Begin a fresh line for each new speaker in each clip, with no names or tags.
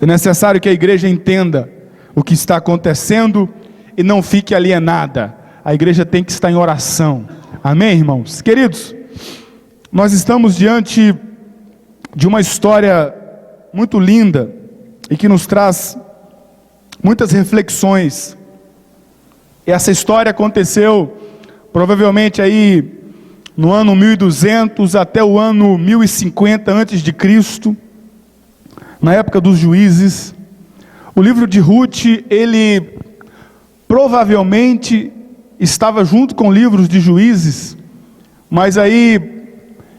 É necessário que a igreja entenda o que está acontecendo e não fique alienada. A igreja tem que estar em oração. Amém, irmãos? Queridos, nós estamos diante de uma história muito linda e que nos traz muitas reflexões. Essa história aconteceu provavelmente aí no ano 1200 até o ano 1050 antes de Cristo, na época dos juízes. O livro de Ruth, ele provavelmente estava junto com livros de juízes, mas aí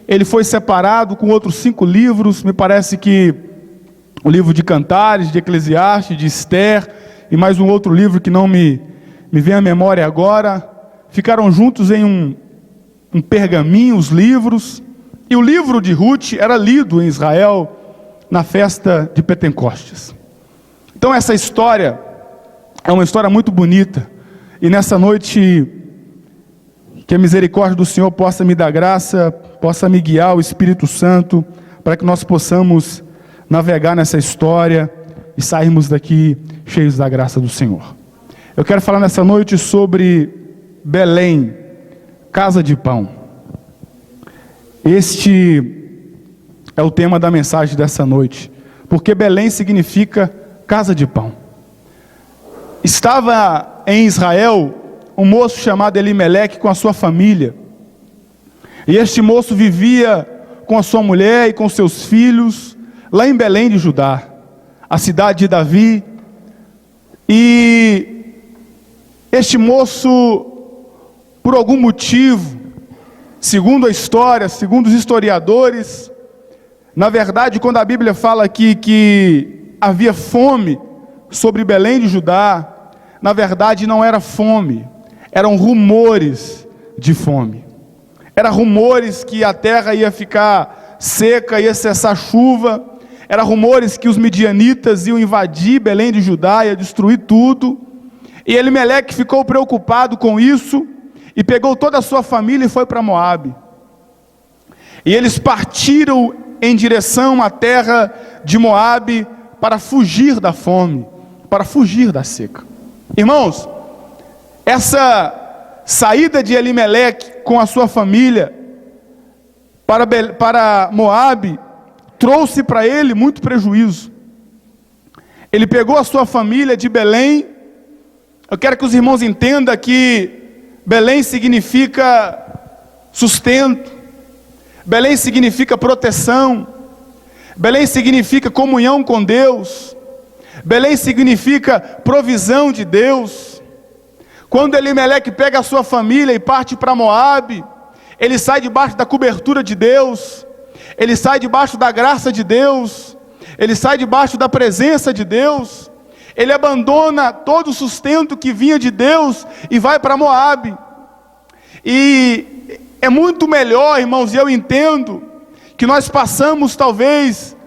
ele foi separado com outros 5 livros, me parece que o livro de Cantares, de Eclesiastes, de Esther, e mais um outro livro que não me vem à memória agora, ficaram juntos em um pergaminho, os livros, e o livro de Ruth era lido em Israel na festa de Pentecostes. Então essa história é uma história muito bonita, e nessa noite, que a misericórdia do Senhor possa me dar graça, possa me guiar, o Espírito Santo, para que nós possamos navegar nessa história e sairmos daqui cheios da graça do Senhor. Eu quero falar nessa noite sobre Belém, casa de pão. Este é o tema da mensagem dessa noite, porque Belém significa casa de pão. Estava em Israel um moço chamado Elimeleque com a sua família, e este moço vivia com a sua mulher e com seus filhos lá em Belém de Judá, a cidade de Davi. E este moço, por algum motivo, segundo a história, segundo os historiadores, na verdade, quando a Bíblia fala aqui que havia fome sobre Belém de Judá, na verdade não era fome, eram rumores de fome. Eram rumores que a terra ia ficar seca, ia cessar a chuva. Eram rumores que os midianitas iam invadir Belém de Judá, ia destruir tudo. E Elimeleque ficou preocupado com isso, e pegou toda a sua família e foi para Moabe. E eles partiram em direção à terra de Moabe para fugir da fome, para fugir da seca. Irmãos, essa saída de Elimeleque com a sua família para Moabe trouxe para ele muito prejuízo. Ele pegou a sua família de Belém. Eu quero que os irmãos entendam que Belém significa sustento, Belém significa proteção, Belém significa comunhão com Deus, Belém significa provisão de Deus. Quando Elimeleque pega a sua família e parte para Moabe, ele sai debaixo da cobertura de Deus, ele sai debaixo da graça de Deus, ele sai debaixo da presença de Deus. Ele abandona todo o sustento que vinha de Deus e vai para Moabe. E é muito melhor, irmãos, e eu entendo, que nós passamos talvez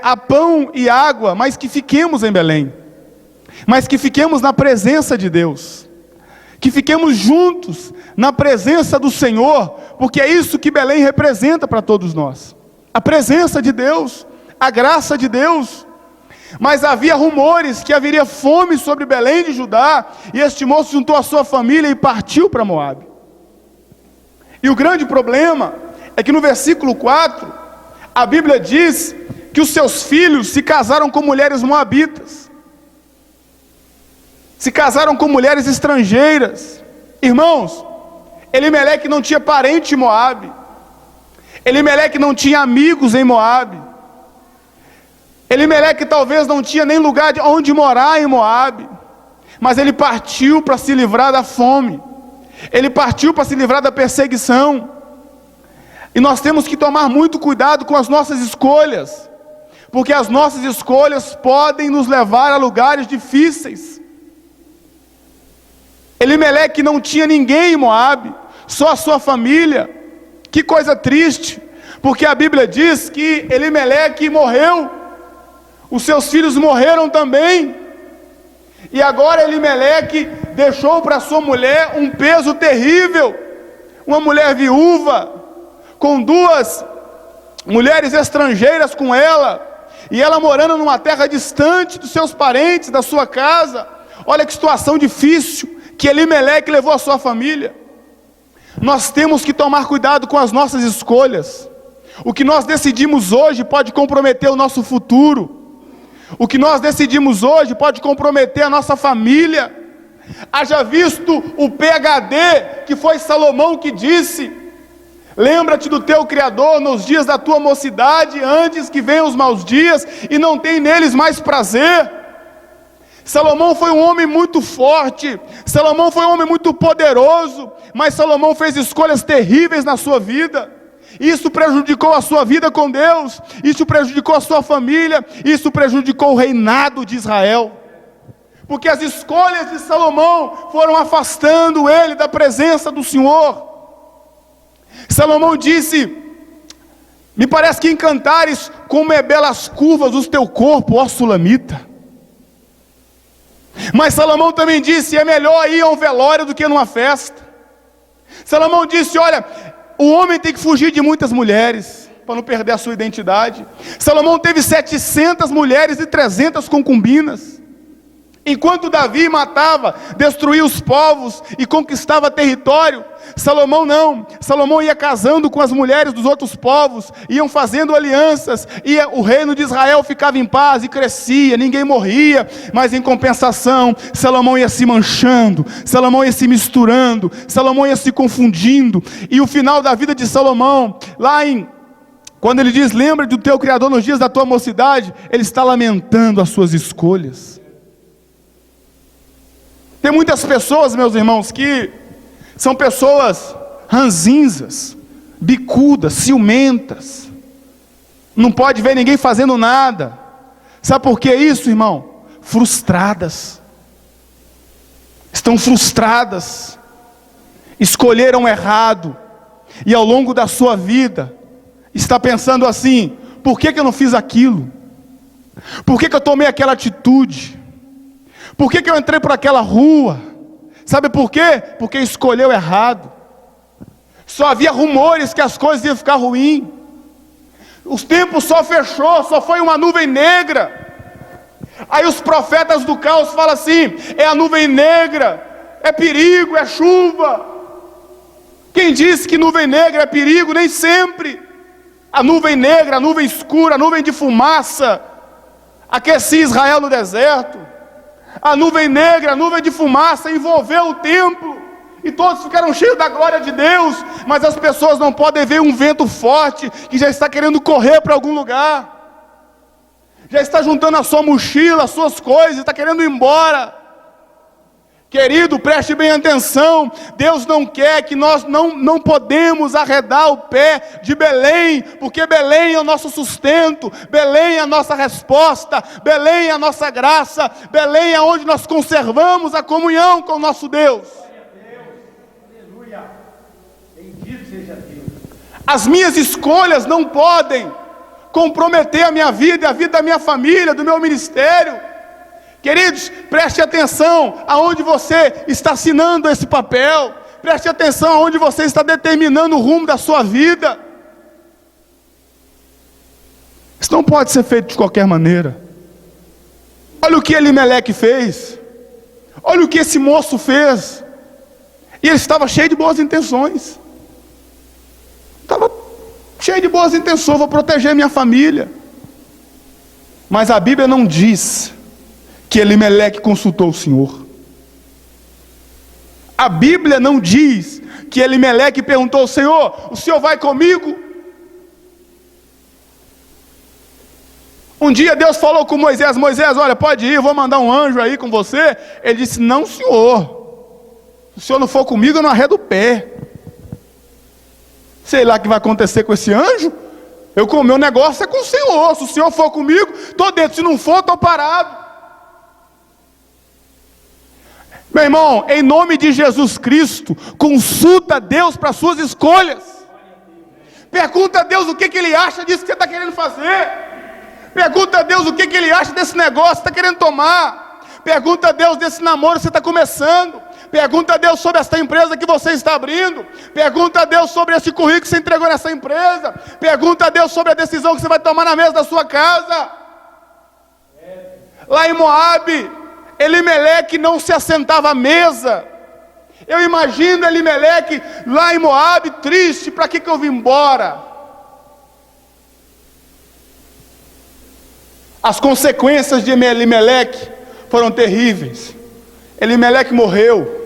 a pão e água, mas que fiquemos em Belém, mas que fiquemos na presença de Deus, que fiquemos juntos na presença do Senhor, porque é isso que Belém representa para todos nós, a presença de Deus, a graça de Deus. Mas havia rumores que haveria fome sobre Belém de Judá, e este moço juntou a sua família e partiu para Moabe. E o grande problema é que no versículo 4, a Bíblia diz que os seus filhos se casaram com mulheres moabitas, se casaram com mulheres estrangeiras. Irmãos, Elimeleque não tinha parente em Moabe, Elimeleque não tinha amigos em Moabe, Elimeleque talvez não tinha nem lugar onde morar em Moabe, mas ele partiu para se livrar da fome, ele partiu para se livrar da perseguição. E nós temos que tomar muito cuidado com as nossas escolhas, porque as nossas escolhas podem nos levar a lugares difíceis. Elimeleque não tinha ninguém em Moabe, só a sua família. Que coisa triste, porque a Bíblia diz que Elimeleque morreu, os seus filhos morreram também, e agora Elimeleque deixou para sua mulher um peso terrível, uma mulher viúva, com 2 mulheres estrangeiras com ela, e ela morando numa terra distante dos seus parentes, da sua casa. Olha que situação difícil que Elimeleque levou a sua família. Nós temos que tomar cuidado com as nossas escolhas. O que nós decidimos hoje pode comprometer o nosso futuro. O que nós decidimos hoje pode comprometer a nossa família. Haja visto o PhD, que foi Salomão que disse: lembra-te do teu Criador nos dias da tua mocidade, antes que venham os maus dias, e não tem neles mais prazer. Salomão foi um homem muito forte, Salomão foi um homem muito poderoso, mas Salomão fez escolhas terríveis na sua vida. Isso prejudicou a sua vida com Deus, isso prejudicou a sua família, isso prejudicou o reinado de Israel. Porque as escolhas de Salomão foram afastando ele da presença do Senhor. Salomão disse: me parece que em Cantares, como é belas curvas os teu corpo, ó Sulamita. Mas Salomão também disse: é melhor ir a um velório do que numa festa. Salomão disse: olha, o homem tem que fugir de muitas mulheres, para não perder a sua identidade. Salomão teve 700 mulheres e 300 concubinas. Enquanto Davi matava, destruía os povos e conquistava território, Salomão não. Salomão ia casando com as mulheres dos outros povos, iam fazendo alianças, e o reino de Israel ficava em paz e crescia, ninguém morria. Mas em compensação, Salomão ia se manchando, Salomão ia se misturando, Salomão ia se confundindo. E o final da vida de Salomão, quando ele diz: lembra do teu Criador nos dias da tua mocidade, ele está lamentando as suas escolhas. Tem muitas pessoas, meus irmãos, que são pessoas ranzinzas, bicudas, ciumentas. Não pode ver ninguém fazendo nada. Sabe por que isso, irmão? Frustradas. Estão frustradas. Escolheram errado. E ao longo da sua vida, está pensando assim: por que eu não fiz aquilo? Por que eu tomei aquela atitude? Por que eu entrei por aquela rua? Sabe por quê? Porque escolheu errado. Só havia rumores que as coisas iam ficar ruins. Os tempos só fechou, só foi uma nuvem negra. Aí os profetas do caos falam assim: é a nuvem negra, é perigo, é chuva. Quem disse que nuvem negra é perigo? Nem sempre. A nuvem negra, a nuvem escura, a nuvem de fumaça aquecia Israel no deserto. A nuvem negra, a nuvem de fumaça envolveu o templo, e todos ficaram cheios da glória de Deus. Mas as pessoas não podem ver um vento forte, que já está querendo correr para algum lugar, já está juntando a sua mochila, as suas coisas, está querendo ir embora. Querido, preste bem atenção. Deus não quer que nós não podemos arredar o pé de Belém, porque Belém é o nosso sustento, Belém é a nossa resposta, Belém é a nossa graça, Belém é onde nós conservamos a comunhão com o nosso Deus. Aleluia. Bendito seja Deus. As minhas escolhas não podem comprometer a minha vida e a vida da minha família, do meu ministério. Queridos, preste atenção aonde você está assinando esse papel. Preste atenção aonde você está determinando o rumo da sua vida. Isso não pode ser feito de qualquer maneira. Olha o que Elimeleque fez. Olha o que esse moço fez. E ele estava cheio de boas intenções. Estava cheio de boas intenções. Vou proteger minha família. Mas a Bíblia não diz que Elimeleque consultou o Senhor. A Bíblia não diz que Elimeleque perguntou ao Senhor: o Senhor vai comigo? Um dia Deus falou com Moisés: Moisés, olha, pode ir, eu vou mandar um anjo aí com você. Ele disse: não, Senhor, se o Senhor não for comigo, eu não arredo o pé. Sei lá o que vai acontecer com esse anjo. O meu negócio é com o Senhor. Se o Senhor for comigo, estou dentro. Se não for, estou parado. Meu irmão, em nome de Jesus Cristo, consulta Deus para as suas escolhas. Pergunta a Deus o que Ele acha disso que você está querendo fazer. Pergunta a Deus o que Ele acha desse negócio que você está querendo tomar. Pergunta a Deus desse namoro que você está começando. Pergunta a Deus sobre essa empresa que você está abrindo. Pergunta a Deus sobre esse currículo que você entregou nessa empresa. Pergunta a Deus sobre a decisão que você vai tomar na mesa da sua casa. Lá em Moabe, Elimeleque não se assentava à mesa. Eu imagino Elimeleque lá em Moabe, triste: para que eu vim embora? As consequências de Elimeleque foram terríveis. Elimeleque morreu.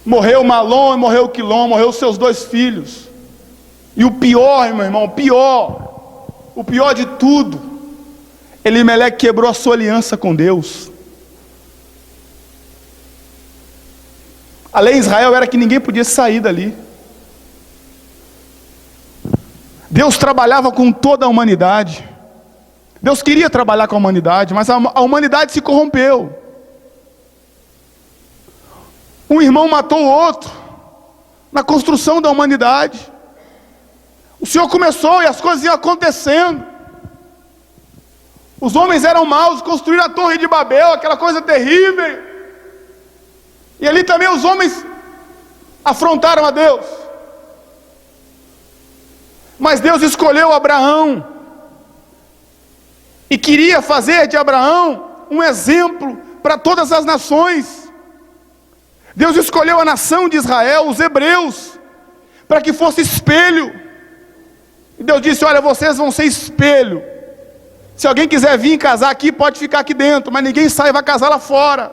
Morreu Malom e morreu Quilom, morreu seus 2 filhos. E o pior, meu irmão, o pior de tudo, Elimeleque quebrou a sua aliança com Deus. A lei em Israel era que ninguém podia sair dali. Deus trabalhava com toda a humanidade. Deus queria trabalhar com a humanidade, mas a humanidade se corrompeu. Um irmão matou o outro na construção da humanidade. O Senhor começou e as coisas iam acontecendo. Os homens eram maus, construíram a Torre de Babel, aquela coisa terrível. E ali também os homens afrontaram a Deus. Mas Deus escolheu Abraão e queria fazer de Abraão um exemplo para todas as nações. Deus escolheu a nação de Israel, os hebreus, para que fosse espelho. E Deus disse: olha, vocês vão ser espelho. Se alguém quiser vir casar aqui, pode ficar aqui dentro, mas ninguém sai e vai casar lá fora.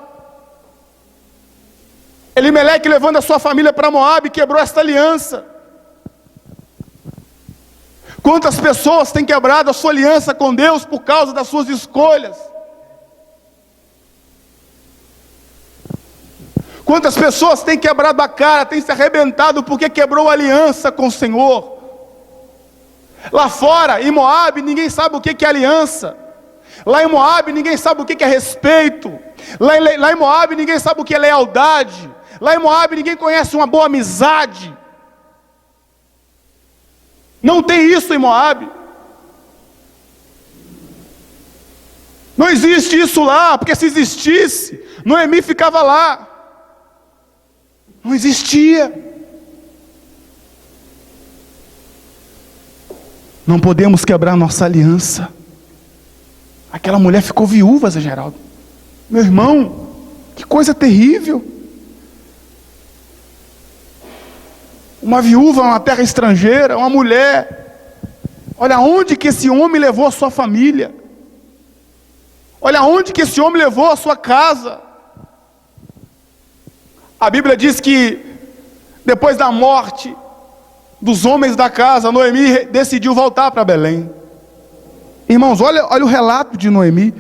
Elimeleque, levando a sua família para Moabe, quebrou esta aliança. Quantas pessoas têm quebrado a sua aliança com Deus por causa das suas escolhas? Quantas pessoas têm quebrado a cara, têm se arrebentado porque quebrou a aliança com o Senhor? Lá fora, em Moabe, ninguém sabe o que é aliança. Lá em Moabe, ninguém sabe o que é respeito. Lá em Moabe, ninguém sabe o que é lealdade. Lá em Moabe, ninguém conhece uma boa amizade. Não tem isso em Moabe. Não existe isso lá, porque se existisse, Noemi ficava lá. Não existia. Não podemos quebrar nossa aliança. Aquela mulher ficou viúva, Zé Geraldo. Meu irmão, que coisa terrível. Uma viúva, uma terra estrangeira, uma mulher. Olha onde que esse homem levou a sua família. Olha onde que esse homem levou a sua casa. A Bíblia diz que depois da morte dos homens da casa, Noemi decidiu voltar para Belém. Irmãos, olha o relato de Noemi,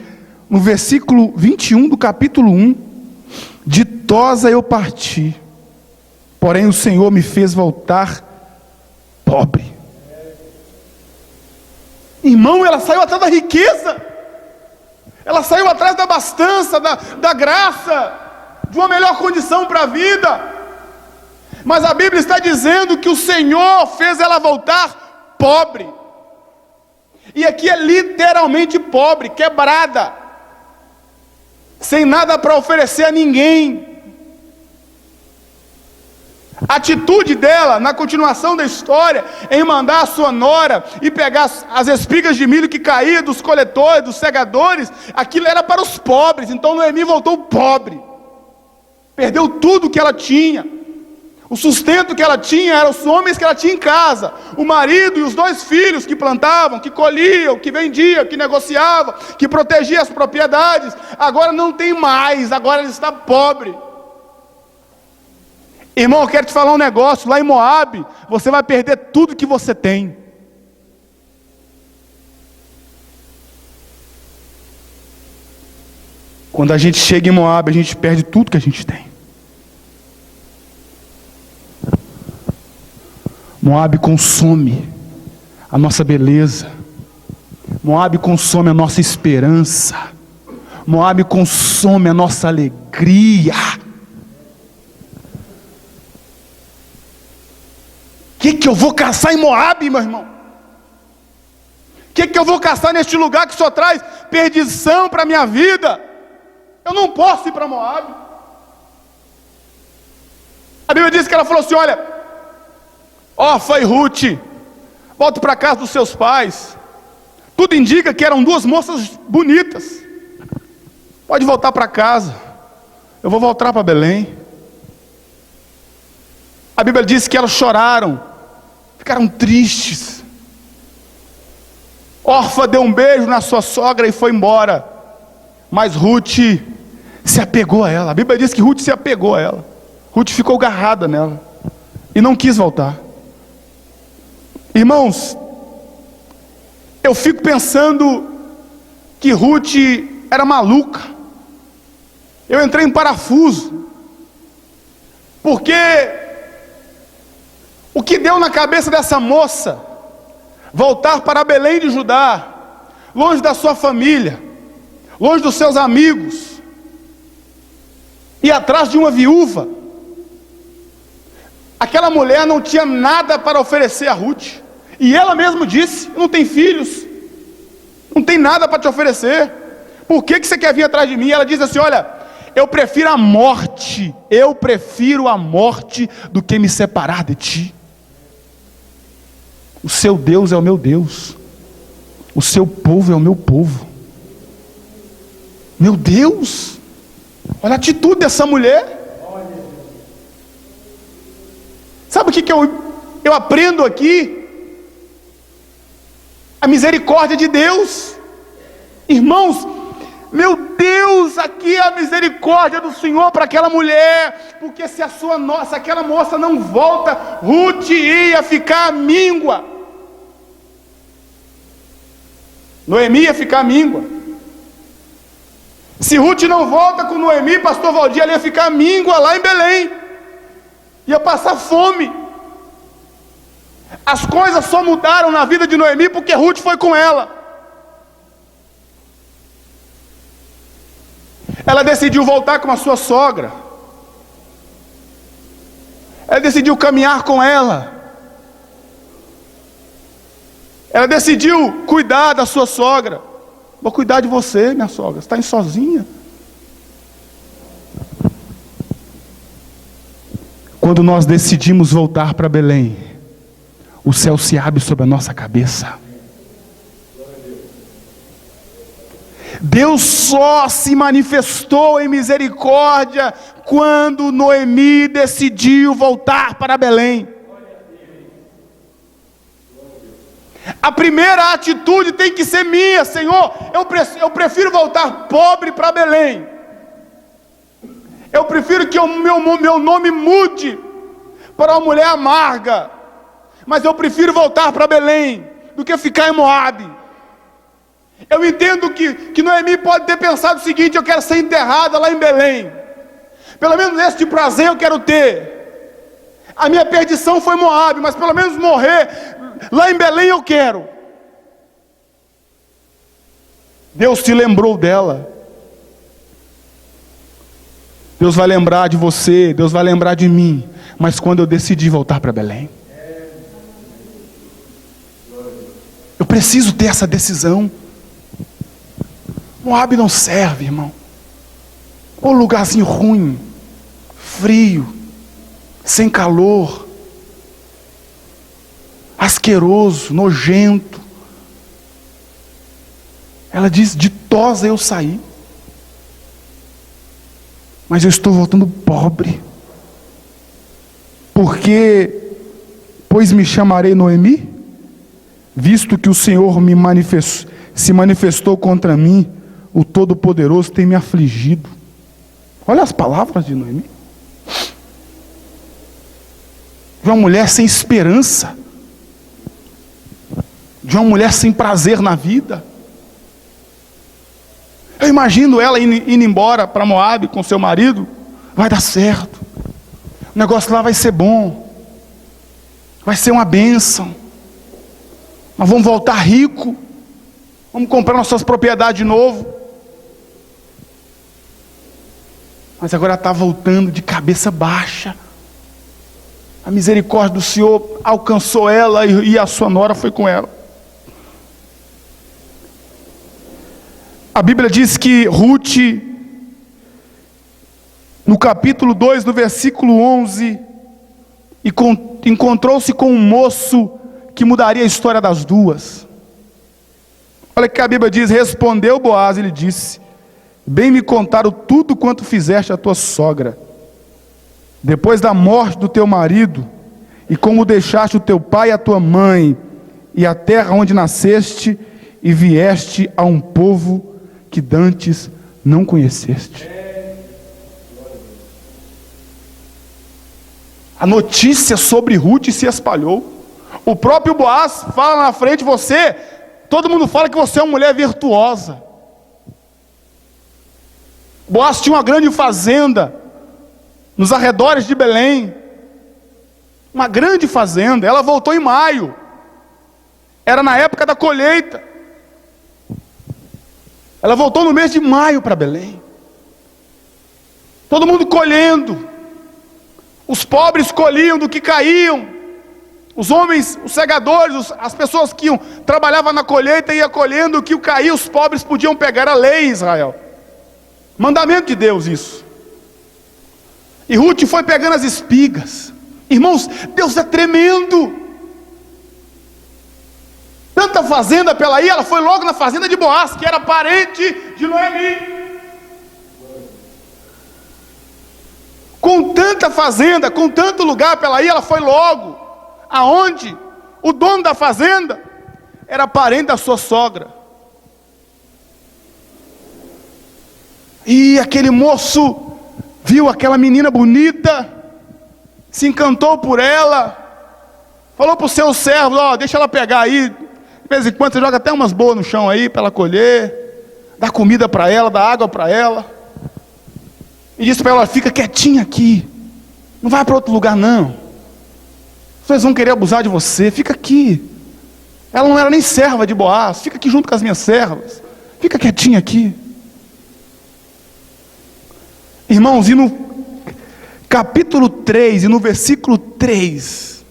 no versículo 21 do capítulo 1. Ditosa eu parti, porém o Senhor me fez voltar pobre. Irmão, ela saiu atrás da riqueza, ela saiu atrás da abastança, da graça, de uma melhor condição para a vida. Mas a Bíblia está dizendo que o Senhor fez ela voltar pobre. E aqui é literalmente pobre, quebrada, sem nada para oferecer a ninguém. A atitude dela, na continuação da história, em mandar a sua nora e pegar as espigas de milho que caíam dos coletores, dos segadores, aquilo era para os pobres. Então Noemi voltou pobre, perdeu tudo que ela tinha. O sustento que ela tinha eram os homens que ela tinha em casa, o marido e os 2 filhos que plantavam, que colhiam, que vendiam, que negociavam, que protegiam as propriedades. Agora não tem mais, agora ela está pobre. Irmão, eu quero te falar um negócio. Lá em Moabe, você vai perder tudo que você tem. Quando a gente chega em Moabe, a gente perde tudo que a gente tem. Moabe consome a nossa beleza. Moabe consome a nossa esperança. Moabe consome a nossa alegria. O que eu vou caçar em Moabe, meu irmão? O que eu vou caçar neste lugar que só traz perdição para a minha vida? Eu não posso ir para Moabe. A Bíblia diz que ela falou assim: olha, órfã e Ruth, volta para casa dos seus pais. Tudo indica que eram duas moças bonitas. Pode voltar para casa. Eu vou voltar para Belém. A Bíblia diz que elas choraram, ficaram tristes. Orfa deu um beijo na sua sogra e foi embora. Mas Ruth se apegou a ela. A Bíblia diz que Ruth se apegou a ela. Ruth ficou agarrada nela e não quis voltar. Irmãos, eu fico pensando que Ruth era maluca. Eu entrei em parafuso, porque o que deu na cabeça dessa moça voltar para Belém de Judá, longe da sua família, longe dos seus amigos, e atrás de uma viúva? Aquela mulher não tinha nada para oferecer a Ruth, e ela mesma disse: não tem filhos, não tem nada para te oferecer, por que você quer vir atrás de mim? Ela diz assim: olha, eu prefiro a morte do que me separar de ti. O seu Deus é o meu Deus, o seu povo é o meu povo. Meu Deus, olha a atitude dessa mulher. Sabe o que eu aprendo aqui? A misericórdia de Deus. Irmãos, meu Deus, aqui é a misericórdia do Senhor para aquela mulher, porque se aquela moça não volta, Ruth ia ficar míngua. Noemi ia ficar míngua. Se Ruth não volta com Noemi, pastor Valdir, ela ia ficar míngua lá em Belém, ia passar fome. As coisas só mudaram na vida de Noemi porque Ruth foi com ela. Ela decidiu voltar com a sua sogra. Ela decidiu caminhar com ela. Ela decidiu cuidar da sua sogra. Vou cuidar de você, minha sogra. Você está indo sozinha. Quando nós decidimos voltar para Belém, o céu se abre sobre a nossa cabeça. Deus só se manifestou em misericórdia quando Noemi decidiu voltar para Belém. A primeira atitude tem que ser minha: Senhor, eu prefiro voltar pobre para Belém. Eu prefiro que o meu nome mude para uma mulher amarga, mas eu prefiro voltar para Belém do que ficar em Moabe. Eu entendo que Noemi pode ter pensado o seguinte: eu quero ser enterrada lá em Belém, pelo menos esse de prazer eu quero ter. A minha perdição foi Moabe, mas pelo menos morrer lá em Belém eu quero. Deus se lembrou dela. Deus vai lembrar de você, Deus vai lembrar de mim, mas quando eu decidi voltar para Belém, eu preciso ter essa decisão. Moabe não serve, irmão. Ô lugarzinho ruim, frio, sem calor, asqueroso, nojento. Ela diz: ditosa eu saí, mas eu estou voltando pobre. Pois me chamarei Noemi, visto que o Senhor se manifestou contra mim, o Todo-Poderoso tem me afligido. Olha as palavras de Noemi. De uma mulher sem esperança, de uma mulher sem prazer na vida. Eu imagino ela indo embora para Moabe com seu marido. Vai dar certo, o negócio lá vai ser bom, vai ser uma bênção, nós vamos voltar rico, vamos comprar nossas propriedades de novo. Mas agora ela está voltando de cabeça baixa. A misericórdia do Senhor alcançou ela e a sua nora foi com ela. A Bíblia diz que Ruth, no capítulo 2, no versículo 11, encontrou-se com um moço que mudaria a história das duas. Olha o que a Bíblia diz: respondeu Boaz e lhe disse: bem me contaram tudo quanto fizeste à tua sogra, depois da morte do teu marido, e como deixaste o teu pai e a tua mãe, e a terra onde nasceste, e vieste a um povo que dantes não conheceste. A notícia sobre Ruth se espalhou. O próprio Boaz fala na frente: todo mundo fala que você é uma mulher virtuosa. Boaz tinha uma grande fazenda nos arredores de Belém, uma grande fazenda. Ela voltou em maio, era na época da colheita. Ela voltou no mês de maio para Belém, todo mundo colhendo. Os pobres colhiam do que caíam, os homens, os segadores, as pessoas que trabalhavam na colheita iam colhendo o que caía, os pobres podiam pegar. A lei em Israel, mandamento de Deus isso. E Ruth foi pegando as espigas. Irmãos, Deus é tremendo. Tanta fazenda pela aí, ela foi logo na fazenda de Boaz, que era parente de Noemi. Com tanta fazenda, com tanto lugar pela aí, ela foi logo aonde o dono da fazenda era parente da sua sogra. E aquele moço viu aquela menina bonita, se encantou por ela, falou para os seus servos: deixa ela pegar aí, de vez em quando você joga até umas boas no chão aí para ela colher, dá comida para ela, dá água para ela. E disse para ela: fica quietinha aqui, não vai para outro lugar não, vocês vão querer abusar de você, fica aqui. Ela não era nem serva de Boaz: fica aqui junto com as minhas servas, fica quietinha aqui. Irmãos, e no capítulo 3 e no versículo 3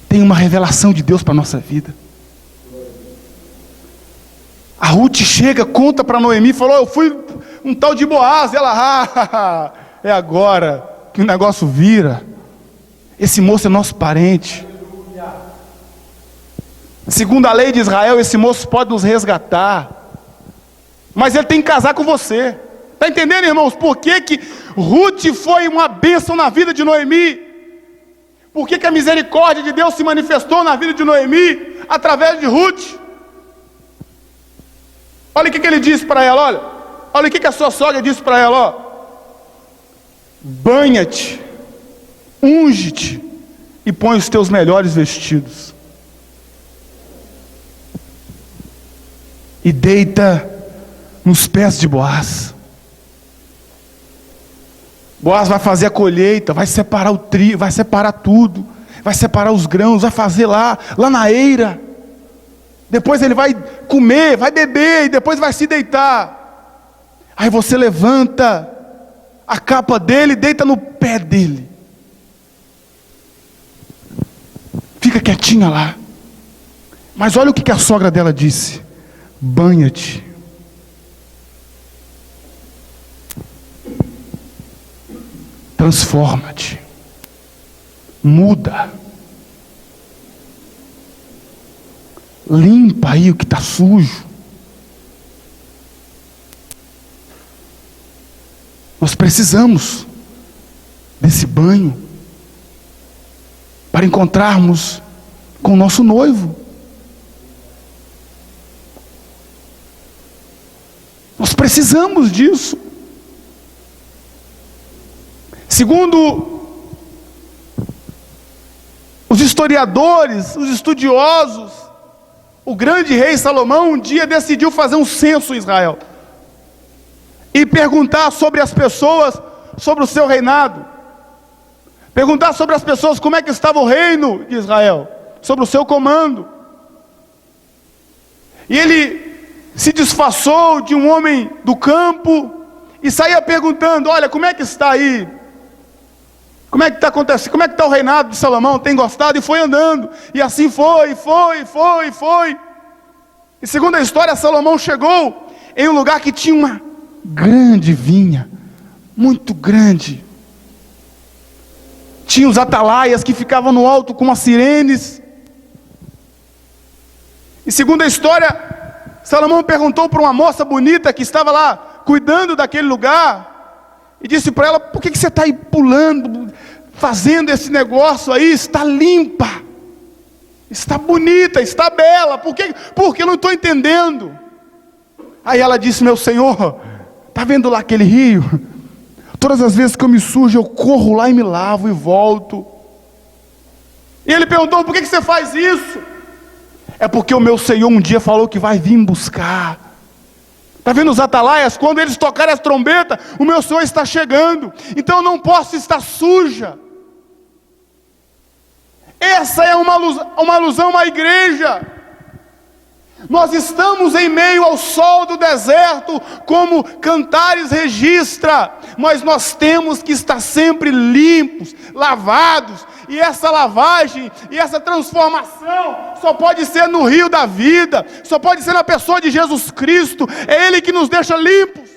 tem uma revelação de Deus para a nossa vida. A Ruth chega, conta para Noemi, falou: eu fui um tal de Boaz. Ela: é agora que o negócio vira, esse moço é nosso parente. Segundo a lei de Israel, esse moço pode nos resgatar, mas ele tem que casar com você. Está entendendo, irmãos, por que Ruth foi uma bênção na vida de Noemi? Por que a misericórdia de Deus se manifestou na vida de Noemi através de Ruth? Olha o que ele disse para ela, olha o que a sua sogra disse para ela: banha-te, unge-te e põe os teus melhores vestidos, e deita nos pés de Boaz. Boaz vai fazer a colheita, vai separar o trigo, vai separar tudo, vai separar os grãos, vai fazer lá na eira. Depois ele vai comer, vai beber, e depois vai se deitar. Aí você levanta a capa dele e deita no pé dele. Fica quietinha lá. Mas olha o que a sogra dela disse: banha-te. Transforma-te. Muda. Limpa aí o que está sujo. Nós precisamos desse banho para encontrarmos com o nosso noivo. Nós precisamos disso. Segundo os historiadores, os estudiosos, o grande rei Salomão um dia decidiu fazer um censo em Israel e perguntar sobre as pessoas, sobre o seu reinado, perguntar sobre as pessoas como é que estava o reino de Israel, sobre o seu comando. E ele se disfarçou de um homem do campo e saía perguntando: olha, como é que está aí? Como é que está acontecendo? Como é que está o reinado de Salomão? Tem gostado? E foi andando. E assim foi. E segundo a história, Salomão chegou em um lugar que tinha uma grande vinha, muito grande. Tinha os atalaias que ficavam no alto com as sirenes. E segundo a história, Salomão perguntou para uma moça bonita que estava lá cuidando daquele lugar, e disse para ela: por que você está aí pulando, fazendo esse negócio aí? Está limpa, está bonita, está bela, porque eu não estou entendendo. Aí ela disse: meu senhor, está vendo lá aquele rio? Todas as vezes que eu me sujo, eu corro lá e me lavo e volto. E ele perguntou: por que você faz isso? É porque o meu Senhor um dia falou que vai vir buscar. Está vendo os atalaias? Quando eles tocarem as trombetas, o meu Senhor está chegando. Então eu não posso estar suja. Essa é uma alusão à igreja. Nós estamos em meio ao sol do deserto, como Cantares registra, mas nós temos que estar sempre limpos, lavados, e essa lavagem, e essa transformação, só pode ser no rio da vida, só pode ser na pessoa de Jesus Cristo. É Ele que nos deixa limpos.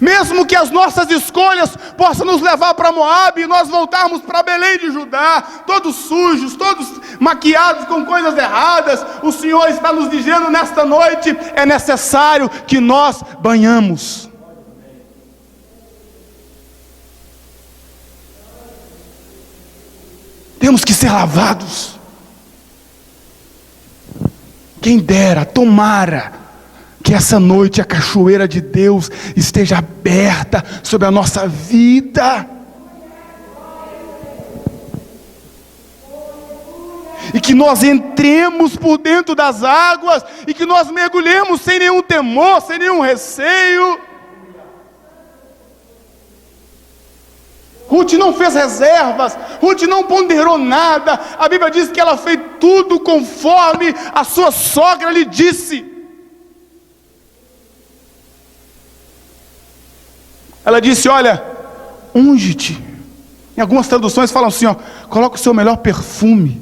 Mesmo que as nossas escolhas possam nos levar para Moabe e nós voltarmos para Belém de Judá, todos sujos, todos maquiados com coisas erradas, o Senhor está nos dizendo nesta noite: é necessário que nós banhamos. Temos que ser lavados. Quem dera, tomara que essa noite a cachoeira de Deus esteja aberta sobre a nossa vida. E que nós entremos por dentro das águas, e que nós mergulhemos sem nenhum temor, sem nenhum receio. Ruth não fez reservas, Ruth não ponderou nada. A Bíblia diz que ela fez tudo conforme a sua sogra lhe disse. Ela disse: olha, unge-te. Em algumas traduções falam assim, coloca o seu melhor perfume.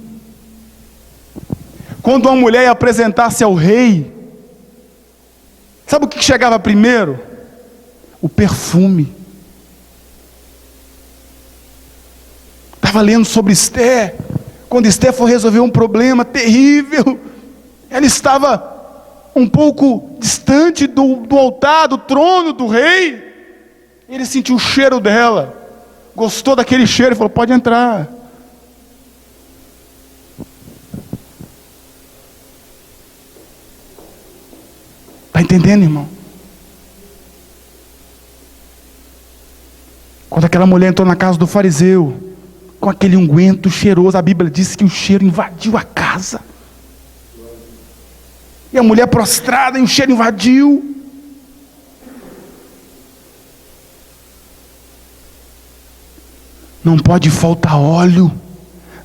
Quando uma mulher ia apresentar-se ao rei, sabe o que chegava primeiro? O perfume. Estava lendo sobre Esther. Quando Esther foi resolver um problema terrível, ela estava um pouco distante do altar, do trono do rei. Ele sentiu o cheiro dela, gostou daquele cheiro e falou: pode entrar. Está entendendo, irmão? Quando aquela mulher entrou na casa do fariseu, com aquele unguento cheiroso, a Bíblia diz que o cheiro invadiu a casa. E a mulher prostrada, e o cheiro invadiu. Não pode faltar óleo,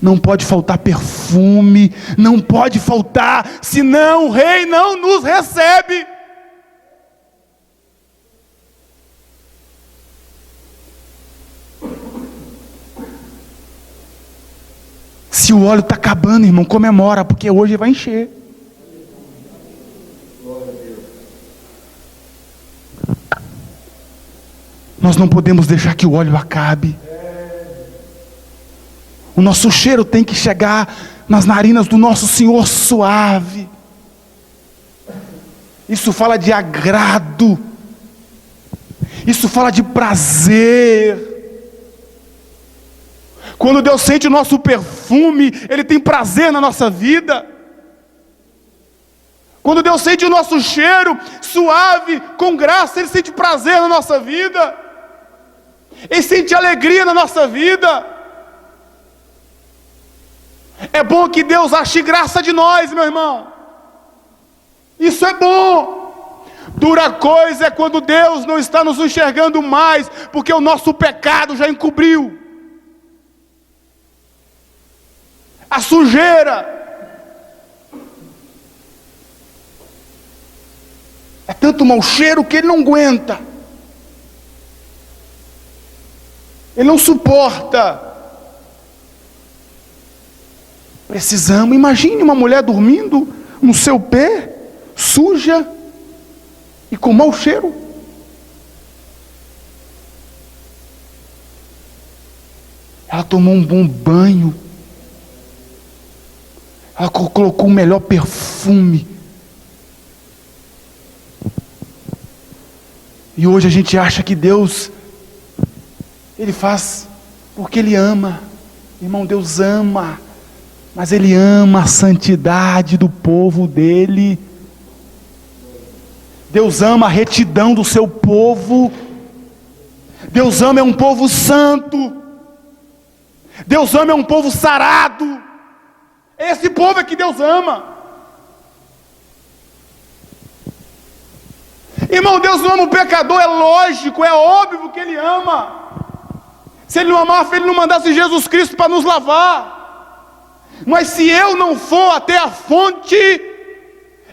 não pode faltar perfume, não pode faltar, senão o rei não nos recebe. Se o óleo está acabando, irmão, comemora, porque hoje vai encher. Nós não podemos deixar que o óleo acabe. O nosso cheiro tem que chegar nas narinas do nosso Senhor suave. Isso fala de agrado. Isso fala de prazer. Quando Deus sente o nosso perfume, Ele tem prazer na nossa vida. Quando Deus sente o nosso cheiro suave, com graça, Ele sente prazer na nossa vida. Ele sente alegria na nossa vida. É bom que Deus ache graça de nós, meu irmão. Isso é bom. Dura coisa é quando Deus não está nos enxergando mais, porque o nosso pecado já encobriu. A sujeira. É tanto mau cheiro que Ele não aguenta. Ele não suporta. Precisamos, imagine uma mulher dormindo no seu pé, suja e com mau cheiro. Ela tomou um bom banho, Ela colocou o melhor perfume. E hoje a gente acha que Deus, Ele faz porque Ele ama. Irmão, Deus ama, mas Ele ama a santidade do povo dEle. Deus ama a retidão do seu povo. Deus ama é um povo santo. Deus ama é um povo sarado. Esse povo é que Deus ama. Irmão, Deus não ama o pecador, é lógico, é óbvio que Ele ama. Se Ele não amasse, Ele não mandasse Jesus Cristo para nos lavar. Mas se eu não for até a fonte,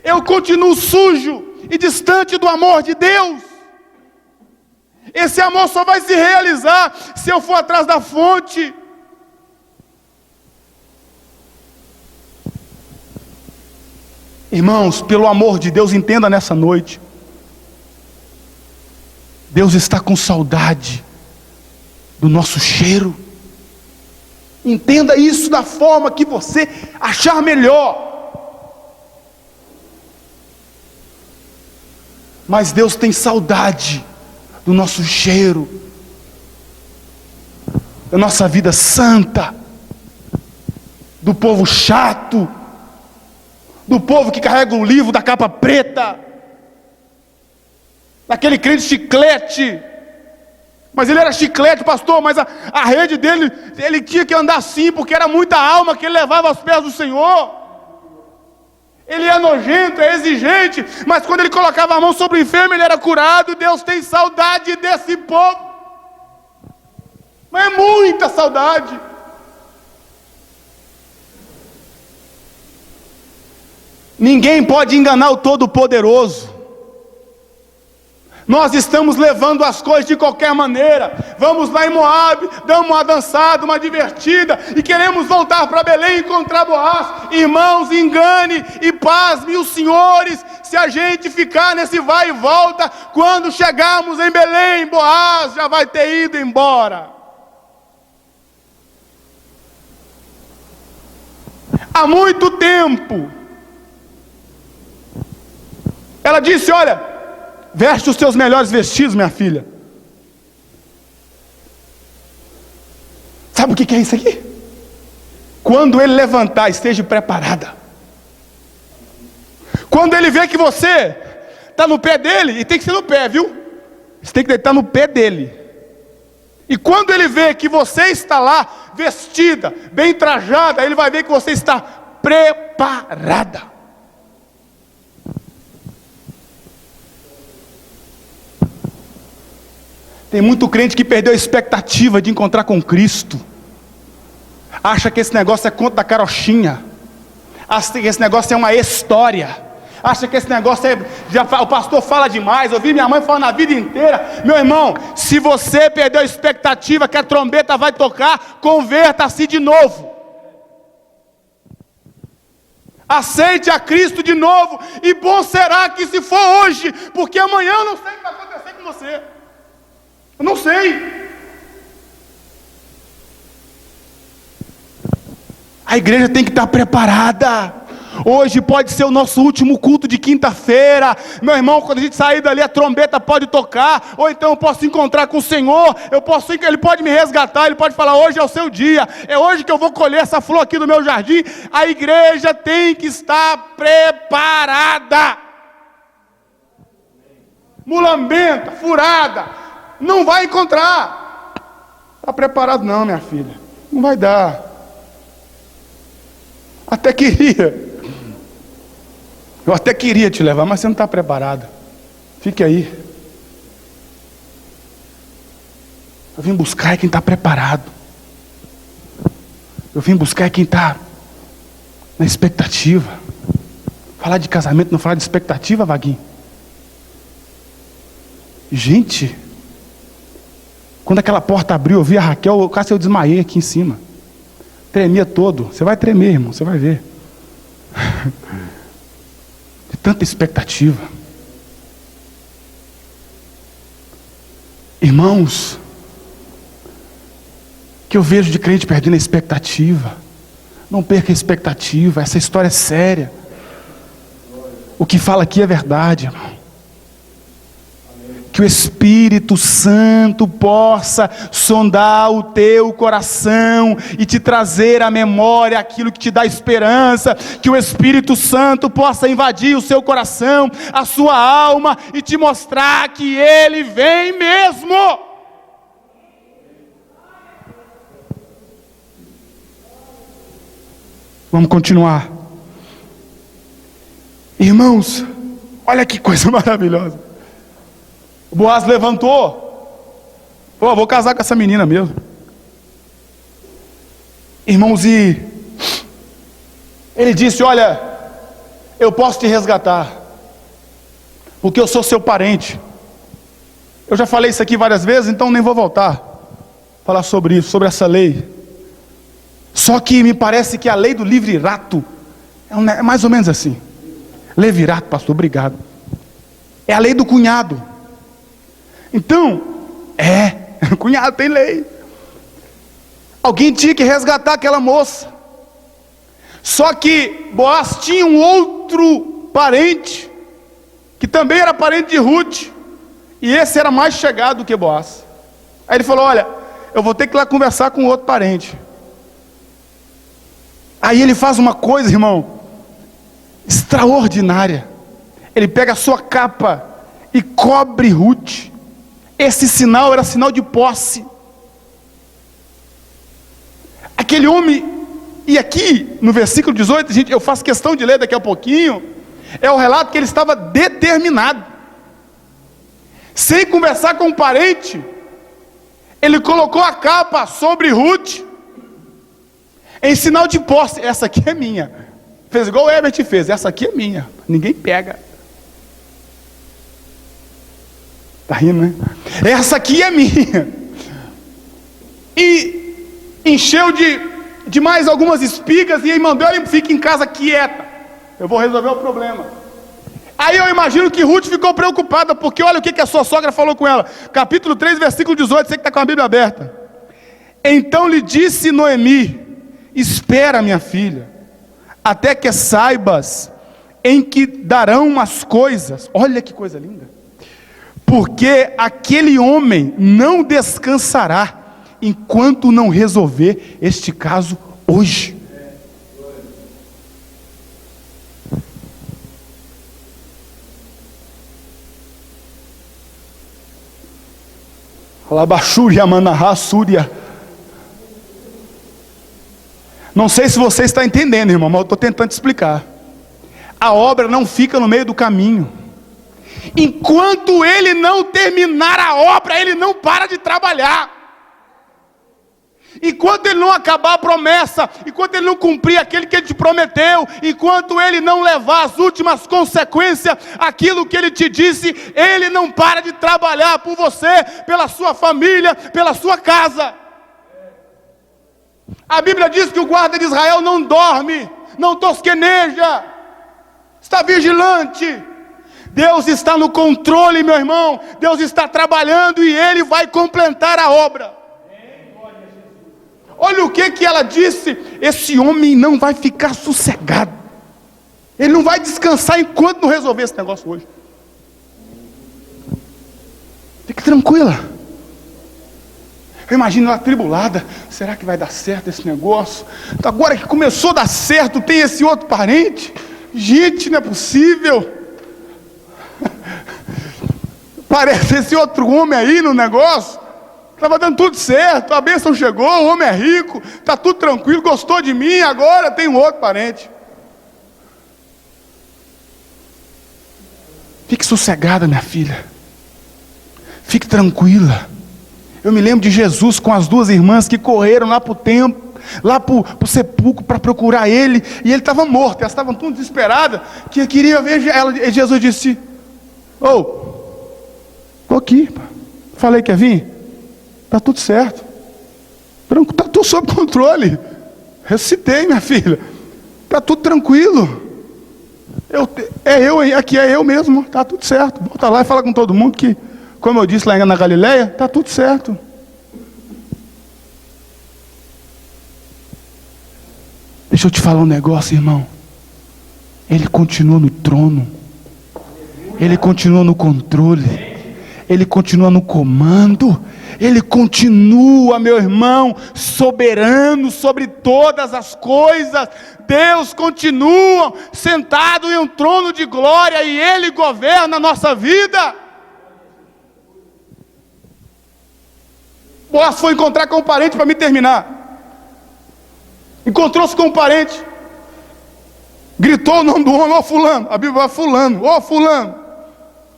eu continuo sujo e distante do amor de Deus. Esse amor só vai se realizar se eu for atrás da fonte. Irmãos, pelo amor de Deus, entenda nessa noite. Deus está com saudade do nosso cheiro. Entenda isso da forma que você achar melhor. Mas Deus tem saudade do nosso cheiro, da nossa vida santa, do povo chato, do povo que carrega o livro da capa preta, daquele crente chiclete. Mas ele era chiclete, pastor, mas a rede dele, ele tinha que andar assim, porque era muita alma que ele levava aos pés do Senhor. Ele é nojento, é exigente, mas quando ele colocava a mão sobre o enfermo, ele era curado. Deus tem saudade desse povo, mas é muita saudade. Ninguém pode enganar o Todo-Poderoso. Nós estamos levando as coisas de qualquer maneira. Vamos lá em Moabe, damos uma dançada, uma divertida, e queremos voltar para Belém e encontrar Boaz. Irmãos, engane e pasme os senhores, se a gente ficar nesse vai e volta, quando chegarmos em Belém, Boaz já vai ter ido embora. Há muito tempo, ela disse: olha, veste os teus melhores vestidos, minha filha. Sabe o que é isso aqui? Quando ele levantar, esteja preparada. Quando ele vê que você está no pé dele, e tem que ser no pé, viu? Você tem que deitar no pé dele. E quando ele vê que você está lá, vestida, bem trajada, ele vai ver que você está preparada. Tem muito crente que perdeu a expectativa de encontrar com Cristo. Acha que esse negócio é conto da carochinha. Acha que esse negócio é uma história. Acha que esse negócio é... o pastor fala demais. Eu vi minha mãe falando a vida inteira. Meu irmão, se você perdeu a expectativa que a trombeta vai tocar, converta-se de novo. Aceite a Cristo de novo. E bom será que se for hoje, porque amanhã eu não sei o que vai acontecer com você. Eu não sei. A igreja tem que estar preparada. Hoje pode ser o nosso último culto de quinta-feira. Meu irmão, quando a gente sair dali, a trombeta pode tocar. Ou então eu posso encontrar com o Senhor. Ele pode me resgatar. Ele pode falar: hoje é o seu dia. É hoje que eu vou colher essa flor aqui do meu jardim. A igreja tem que estar preparada. Mulambenta, furada, não vai encontrar. Está preparado não, minha filha. Não vai dar. Eu até queria te levar, mas você não está preparada. Fique aí. Eu vim buscar quem está preparado. Eu vim buscar quem está na expectativa. Falar de casamento, não falar de expectativa, Vaguinho. Gente, quando aquela porta abriu, eu vi a Raquel, quase eu desmaiei aqui em cima. Tremia todo. Você vai tremer, irmão, você vai ver. De tanta expectativa. Irmãos, que eu vejo de crente perdendo a expectativa. Não perca a expectativa, essa história é séria. O que fala aqui é verdade, irmão. Que o Espírito Santo possa sondar o teu coração e te trazer à memória aquilo que te dá esperança. Que o Espírito Santo possa invadir o seu coração, a sua alma e te mostrar que Ele vem mesmo. Vamos continuar. Irmãos, olha que coisa maravilhosa. O Boaz levantou. Pô, vou casar com essa menina mesmo. Irmãos, e ele disse: olha, eu posso te resgatar, porque eu sou seu parente. Eu já falei isso aqui várias vezes, então nem vou voltar a falar sobre isso, sobre essa lei. Só que me parece que a lei do livre-rato é mais ou menos assim. Levirato, pastor, obrigado. É a lei do cunhado. Então, cunhado tem lei. Alguém tinha que resgatar aquela moça. Só que Boaz tinha um outro parente, que também era parente de Ruth, e esse era mais chegado do que Boaz. Aí ele falou: olha, eu vou ter que ir lá conversar com outro parente. Aí ele faz uma coisa, irmão, extraordinária. Ele pega a sua capa e cobre Ruth. Esse sinal era sinal de posse. Aquele homem, e aqui no versículo 18, gente, eu faço questão de ler daqui a pouquinho, é o relato que ele estava determinado. Sem conversar com o parente, ele colocou a capa sobre Ruth, em sinal de posse. Essa aqui é minha. Fez igual o Herbert fez, essa aqui é minha, ninguém pega. Está rindo, né? Essa aqui é minha. E encheu de mais algumas espigas e aí mandou ele: fica em casa quieta, eu vou resolver o problema. Aí eu imagino que Ruth ficou preocupada, porque olha o que a sua sogra falou com ela. Capítulo 3, versículo 18, você que está com a Bíblia aberta. Então lhe disse Noemi: espera, minha filha, até que saibas em que darão as coisas. Olha que coisa linda. Porque aquele homem não descansará enquanto não resolver este caso hoje. Alabaxúria, manahá, súria. Não sei se você está entendendo, irmão, mas eu estou tentando te explicar. A obra não fica no meio do caminho. Enquanto ele não terminar a obra, ele não para de trabalhar. Enquanto ele não acabar a promessa, enquanto ele não cumprir aquele que ele te prometeu, enquanto ele não levar as últimas consequências, aquilo que ele te disse, ele não para de trabalhar por você, pela sua família, pela sua casa. A Bíblia diz que o guarda de Israel não dorme, não tosqueneja, está vigilante. Deus está no controle, meu irmão. Deus está trabalhando e Ele vai completar a obra. Olha o que ela disse: esse homem não vai ficar sossegado, ele não vai descansar enquanto não resolver esse negócio hoje. Fique tranquila. Eu imagino ela atribulada: será que vai dar certo esse negócio? Agora que começou a dar certo, tem esse outro parente. Gente, não é possível. Parece esse outro homem aí no negócio. Estava dando tudo certo, a bênção chegou, o homem é rico, está tudo tranquilo, gostou de mim, agora tem um outro parente. Fique sossegada, minha filha. Fique tranquila. Eu me lembro de Jesus com as duas irmãs que correram lá para o templo, lá para o sepulcro para procurar ele, e ele estava morto, elas estavam tão desesperadas que queriam ver ela, e Jesus disse: estou aqui, falei que ia vir, está tudo certo, está tudo sob controle, ressuscitei, minha filha, está tudo tranquilo, aqui é eu mesmo, está tudo certo. Volta lá e fala com todo mundo que, como eu disse lá na Galileia, está tudo certo. Deixa eu te falar um negócio, irmão. Ele continua no trono. Ele continua no controle. Ele continua no comando. Ele continua, meu irmão, soberano sobre todas as coisas. Deus continua sentado em um trono de glória e Ele governa a nossa vida. Boaz foi encontrar com um parente para me terminar. Encontrou-se com um parente. Gritou o nome do homem: ô fulano. A Bíblia vai: fulano, ô fulano.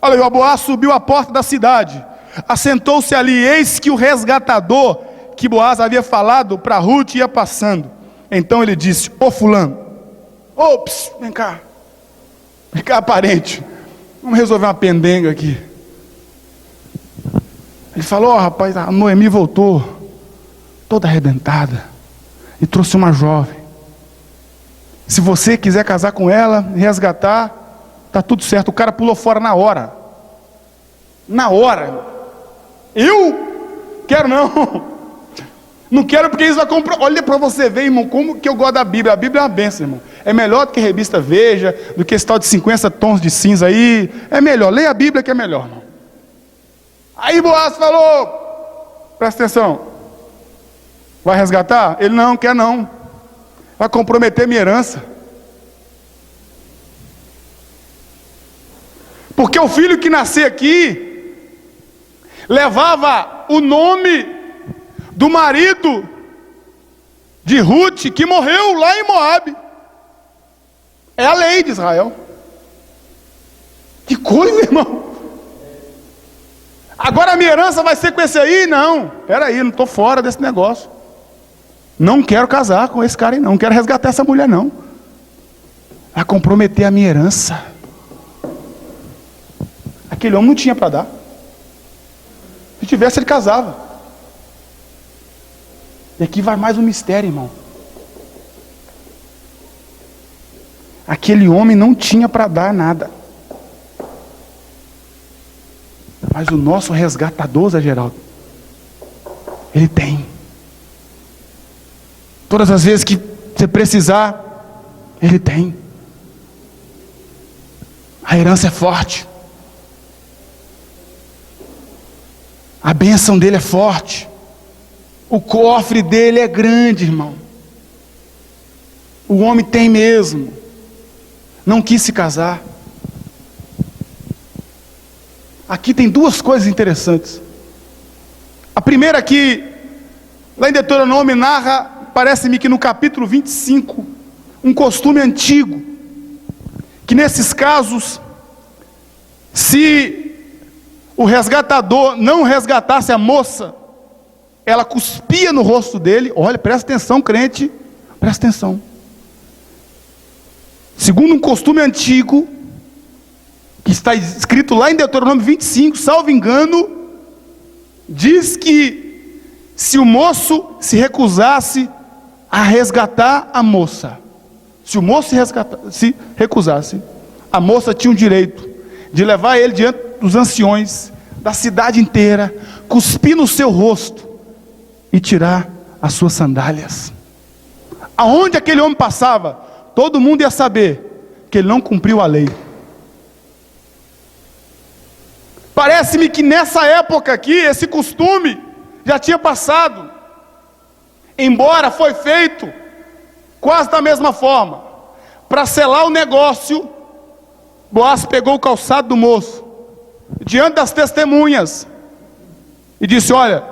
Olha aí, o Boaz subiu à porta da cidade, assentou-se ali, eis que o resgatador que Boaz havia falado para Ruth ia passando. Então ele disse: ô fulano, ops, vem cá, parente, vamos resolver uma pendenga aqui. Ele falou: ó, rapaz, a Noemi voltou, toda arrebentada, e trouxe uma jovem. Se você quiser casar com ela, resgatar, está tudo certo. O cara pulou fora na hora. Na hora. Eu? Quero não. Não quero, porque isso vai comprar. Olha para você ver, irmão, como que eu gosto da Bíblia. A Bíblia é uma bênção, irmão. É melhor do que a revista Veja, do que esse tal de 50 tons de cinza aí. É melhor. Leia a Bíblia que é melhor, irmão. Aí Boaz falou: presta atenção. Vai resgatar? Ele: não, quer não. Vai comprometer minha herança. Porque o filho que nascer aqui levava o nome do marido de Ruth, que morreu lá em Moabe. É a lei de Israel. Que coisa, irmão. Agora a minha herança vai ser com esse aí? Não, peraí, não estou fora desse negócio. Não quero casar com esse cara aí, não quero resgatar essa mulher, não. Vai comprometer a minha herança. Aquele homem não tinha para dar. Se tivesse, ele casava. E aqui vai mais um mistério, irmão. Aquele homem não tinha para dar nada. Mas o nosso resgatador, Zé Geraldo, ele tem. Todas as vezes que você precisar, ele tem. A herança é forte. A bênção dele é forte. O cofre dele é grande, irmão. O homem tem mesmo. Não quis se casar. Aqui tem duas coisas interessantes. A primeira aqui, lá em Deuteronômio narra, parece-me que no capítulo 25, um costume antigo, que nesses casos, se o resgatador não resgatasse a moça, ela cuspia no rosto dele. Olha, presta atenção, crente, presta atenção. Segundo um costume antigo, que está escrito lá em Deuteronômio 25, salvo engano, diz que se o moço se recusasse a resgatar a moça, se o moço se recusasse, a moça tinha o direito de levar ele diante dos anciões da cidade inteira, cuspir no seu rosto e tirar as suas sandálias. Aonde aquele homem passava, todo mundo ia saber que ele não cumpriu a lei. Parece-me que nessa época aqui, esse costume já tinha passado. Embora foi feito quase da mesma forma. Para selar o negócio, Boaz pegou o calçado do moço, diante das testemunhas, e disse: olha,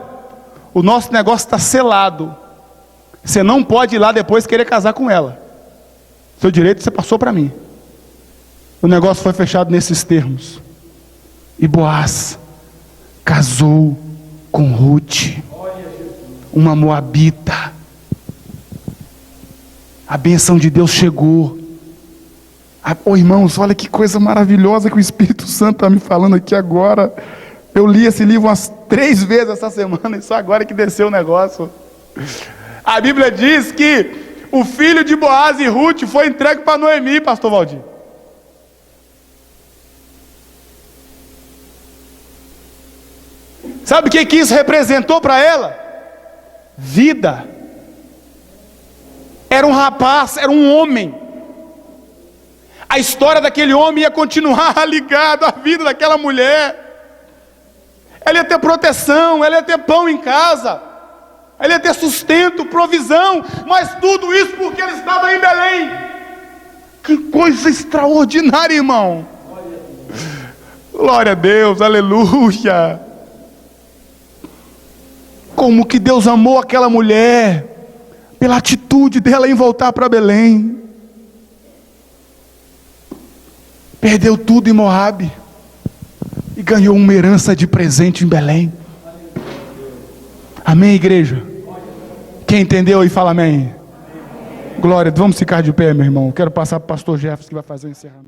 o nosso negócio está selado. Você não pode ir lá depois querer casar com ela. Seu direito você passou para mim. O negócio foi fechado nesses termos. E Boaz casou com Ruth, uma moabita. A bênção de Deus chegou. Irmãos, olha que coisa maravilhosa que o Espírito Santo está me falando aqui agora. Eu li esse livro umas 3 vezes essa semana, e só agora que desceu o negócio. A Bíblia diz que o filho de Boaz e Ruth foi entregue para Noemi, pastor Valdir. Sabe o que isso representou para ela? Vida. Era um rapaz, era um homem. A história daquele homem ia continuar ligada à vida daquela mulher. Ela ia ter proteção, ela ia ter pão em casa, ela ia ter sustento, provisão, mas tudo isso porque ele estava em Belém. Que coisa extraordinária, irmão. Glória a Deus, aleluia. Como que Deus amou aquela mulher, pela atitude dela em voltar para Belém. Perdeu tudo em Moabe e ganhou uma herança de presente em Belém. Amém, igreja? Quem entendeu aí fala amém. Glória, vamos ficar de pé, meu irmão. Quero passar para o pastor Jefferson, que vai fazer o encerramento.